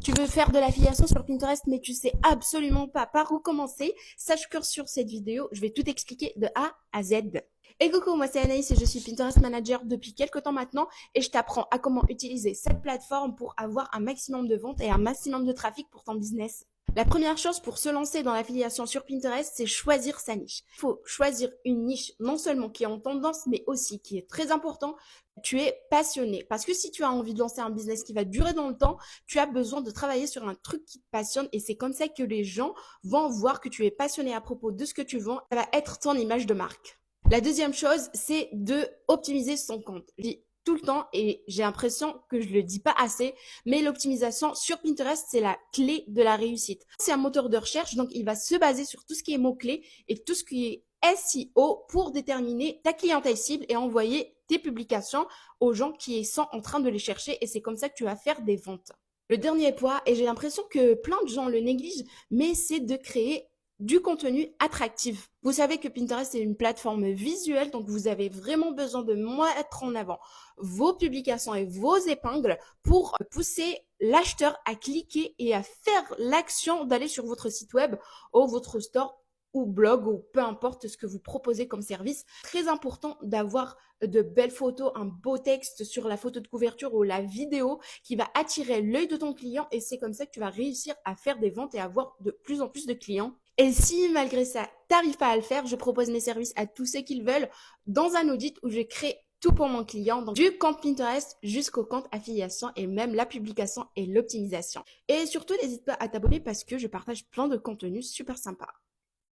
Tu veux faire de l'affiliation sur Pinterest, mais tu sais absolument pas par où commencer? Sache que sur cette vidéo, je vais tout expliquer de A à Z. Et coucou, moi c'est Anaïs et je suis Pinterest Manager depuis quelques temps maintenant et je t'apprends à comment utiliser cette plateforme pour avoir un maximum de ventes et un maximum de trafic pour ton business. La première chose pour se lancer dans l'affiliation sur Pinterest, c'est choisir sa niche. Il faut choisir une niche non seulement qui est en tendance, mais aussi qui est très important, tu es passionné. Parce que si tu as envie de lancer un business qui va durer dans le temps, tu as besoin de travailler sur un truc qui te passionne et c'est comme ça que les gens vont voir que tu es passionné à propos de ce que tu vends. Ça va être ton image de marque. La deuxième chose, c'est de optimiser son compte. Je dis tout le temps et j'ai l'impression que je le dis pas assez, mais l'optimisation sur Pinterest, c'est la clé de la réussite. C'est un moteur de recherche, donc il va se baser sur tout ce qui est mots-clés et tout ce qui est SEO pour déterminer ta clientèle cible et envoyer tes publications aux gens qui sont en train de les chercher et c'est comme ça que tu vas faire des ventes. Le dernier point, et j'ai l'impression que plein de gens le négligent, mais c'est de créer du contenu attractif. Vous savez que Pinterest est une plateforme visuelle, donc vous avez vraiment besoin de mettre en avant vos publications et vos épingles pour pousser l'acheteur à cliquer et à faire l'action d'aller sur votre site web ou votre store ou blog ou peu importe ce que vous proposez comme service. Très important d'avoir de belles photos, un beau texte sur la photo de couverture ou la vidéo qui va attirer l'œil de ton client et c'est comme ça que tu vas réussir à faire des ventes et avoir de plus en plus de clients. Et si malgré ça, t'arrives pas à le faire, je propose mes services à tous ceux qui le veulent dans un audit où je crée tout pour mon client, donc du compte Pinterest jusqu'au compte affiliation et même la publication et l'optimisation. Et surtout, n'hésite pas à t'abonner parce que je partage plein de contenus super sympas.